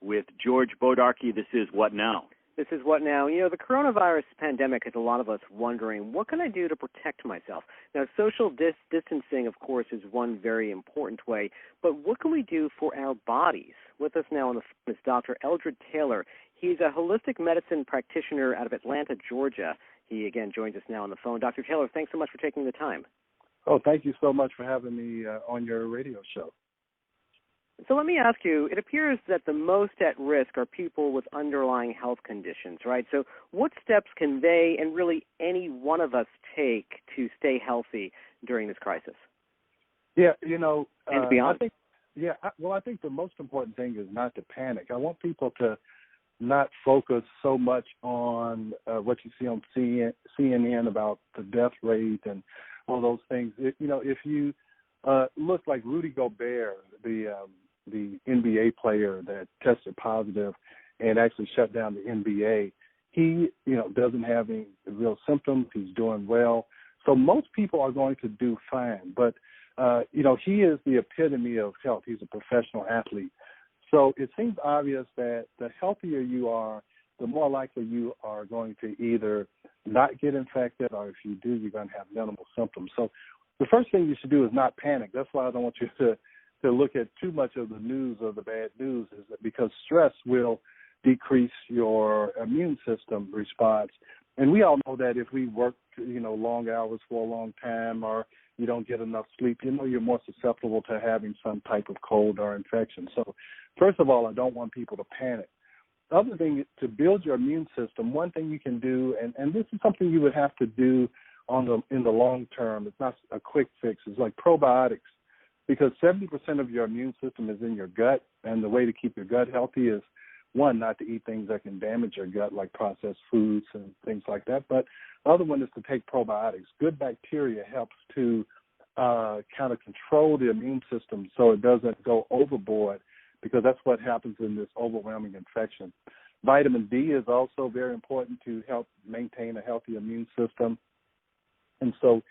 with George Bodarky. This is What Now? This is What Now? You know, the coronavirus pandemic has a lot of us wondering, what can I do to protect myself? Now, social distancing, of course, is one very important way, but what can we do for our bodies? With us now on the phone is Dr. Eldred Taylor. He's a holistic medicine practitioner out of Atlanta, Georgia. He, again, joins us now on the phone. Dr. Taylor, thanks so much for taking the time. Oh, thank you so much for having me on your radio show. So let me ask you, it appears that the most at risk are people with underlying health conditions, right? So what steps can they and really any one of us take to stay healthy during this crisis? Yeah, you know, and beyond. I think the most important thing is not to panic. I want people to not focus so much on what you see on CNN about the death rate and all those things. If you look like Rudy Gobert, the NBA player that tested positive and actually shut down the NBA, he, doesn't have any real symptoms. He's doing well. So most people are going to do fine. But, he is the epitome of health. He's a professional athlete. So it seems obvious that the healthier you are, the more likely you are going to either not get infected, or if you do, you're going to have minimal symptoms. So the first thing you should do is not panic. That's why I don't want you to look at too much of the news or the bad news, is that because stress will decrease your immune system response. And we all know that if we work, long hours for a long time, or you don't get enough sleep, you're more susceptible to having some type of cold or infection. So first of all, I don't want people to panic. The other thing, to build your immune system, one thing you can do, and this is something you would have to do in the long term, it's not a quick fix, it's like probiotics. Because 70% of your immune system is in your gut, and the way to keep your gut healthy is, one, not to eat things that can damage your gut, like processed foods and things like that. But the other one is to take probiotics. Good bacteria helps to kind of control the immune system so it doesn't go overboard, because that's what happens in this overwhelming infection. Vitamin D is also very important to help maintain a healthy immune system. And so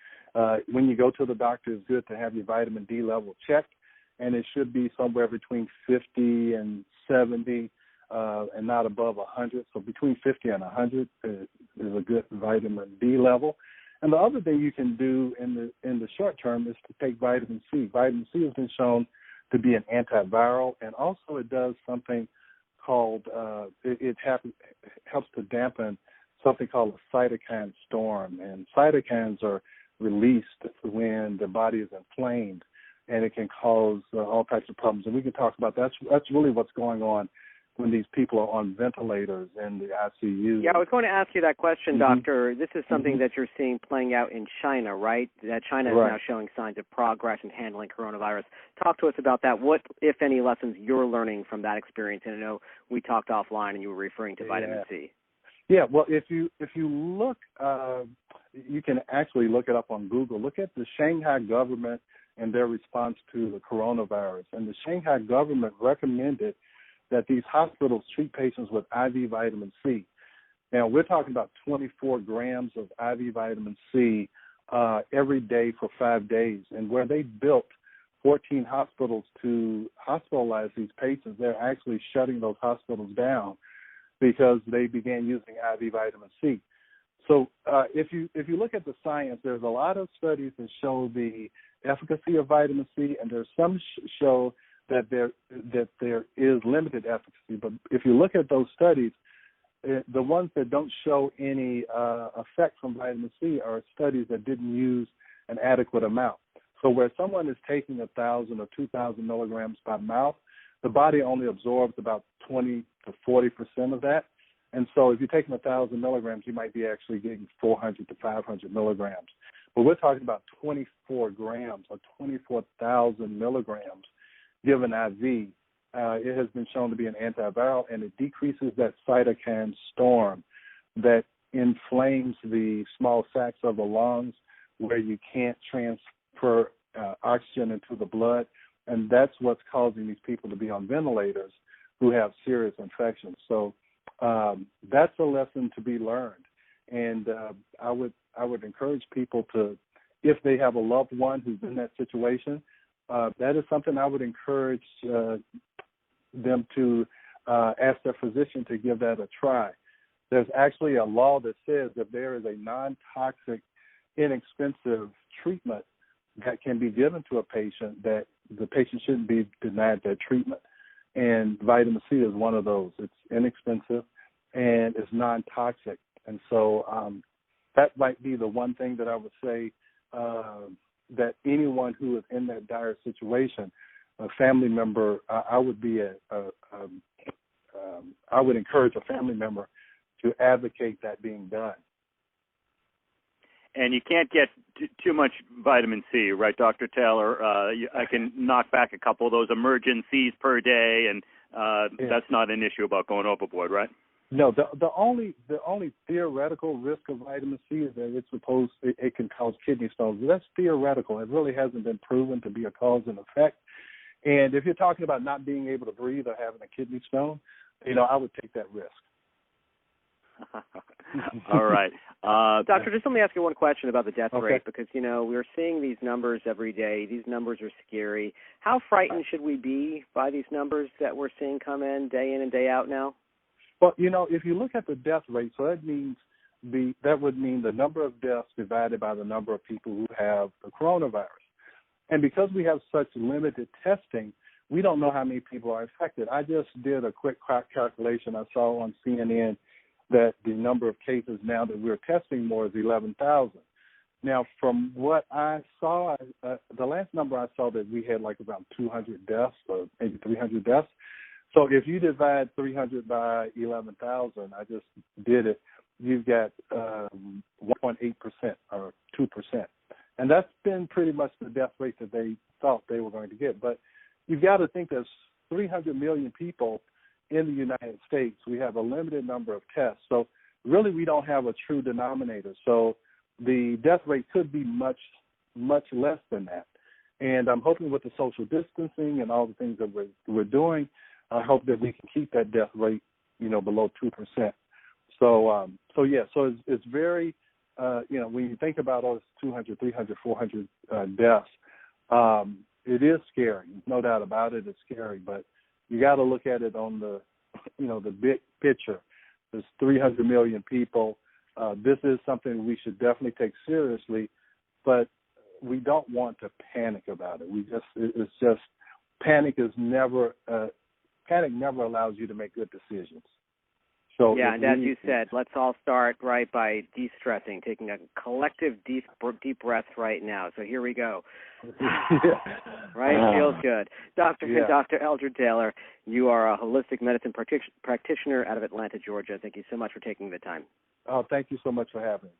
when you go to the doctor, it's good to have your vitamin D level checked, and it should be somewhere between 50 and 70 and not above 100. So between 50 and 100 is a good vitamin D level. And the other thing you can do in the short term is to take vitamin C. Vitamin C has been shown to be an antiviral, and also it does something called, it helps to dampen something called a cytokine storm. And cytokines are released when the body is inflamed, and it can cause all types of problems. And we can talk about that. That's really what's going on when these people are on ventilators in the ICU. Yeah, I was going to ask you that question, Doctor. This is something that you're seeing playing out in China, right? That China is now showing signs of progress in handling coronavirus. Talk to us about that. What, if any, lessons you're learning from that experience? And I know we talked offline and you were referring to vitamin C. Yeah, well, if you look, you can actually look it up on Google. Look at the Shanghai government and their response to the coronavirus. And the Shanghai government recommended that these hospitals treat patients with IV vitamin C. Now, we're talking about 24 grams of IV vitamin C every day for 5 days. And where they built 14 hospitals to hospitalize these patients, they're actually shutting those hospitals down because they began using IV vitamin C. So if you look at the science, there's a lot of studies that show the efficacy of vitamin C, and there's some show that there is limited efficacy. But if you look at those studies, the ones that don't show any effect from vitamin C are studies that didn't use an adequate amount. So where someone is taking 1,000 or 2,000 milligrams by mouth, the body only absorbs about 20 to 40% of that. And so if you're taking 1,000 milligrams, you might be actually getting 400 to 500 milligrams. But we're talking about 24 grams or 24,000 milligrams given IV. It has been shown to be an antiviral, and it decreases that cytokine storm that inflames the small sacs of the lungs where you can't transfer oxygen into the blood. And that's what's causing these people to be on ventilators who have serious infections. So that's a lesson to be learned. And I would encourage people to, if they have a loved one who's in that situation, that is something I would encourage them to ask their physician to give that a try. There's actually a law that says if there is a non-toxic, inexpensive treatment that can be given to a patient, that the patient shouldn't be denied that treatment. And vitamin C is one of those. It's inexpensive and it's non-toxic. And so that might be the one thing that I would say that anyone who is in that dire situation, a family member, I would encourage a family member to advocate that being done. And you can't get too much vitamin C, right, Dr. Taylor? I can knock back a couple of those emergencies per day, and that's not an issue about going overboard, right? No, the only theoretical risk of vitamin C is that it can cause kidney stones. That's theoretical. It really hasn't been proven to be a cause and effect. And if you're talking about not being able to breathe or having a kidney stone, I would take that risk. All right. Doctor, just let me ask you one question about the death rate, because, we're seeing these numbers every day. These numbers are scary. How frightened should we be by these numbers that we're seeing come in and day out now? Well, if you look at the death rate, so that would mean the number of deaths divided by the number of people who have the coronavirus. And because we have such limited testing, we don't know how many people are affected. I just did a quick calculation I saw on CNN that the number of cases now that we're testing more is 11,000. Now, from what I saw, the last number I saw that we had like around 200 deaths or maybe 300 deaths. So if you divide 300 by 11,000, I just did it, you've got 1.8% or 2%. And that's been pretty much the death rate that they thought they were going to get. But you've got to think there's 300 million people in the United States. We have a limited number of tests. So really we don't have a true denominator. So the death rate could be much, much less than that. And I'm hoping with the social distancing and all the things that we're doing, I hope that we can keep that death rate, below 2%. So it's very, when you think about all this 200, 300, 400 deaths, it is scary. No doubt about it. It's scary, but you got to look at it on the big picture. There's 300 million people. This is something we should definitely take seriously, but we don't want to panic about it. Panic never allows you to make good decisions. So yeah, and as you said, let's all start by de-stressing, taking a collective deep breath right now. So here we go. Right? Feels good. Dr. Eldred Taylor, you are a holistic medicine practitioner out of Atlanta, Georgia. Thank you so much for taking the time. Oh, thank you so much for having me.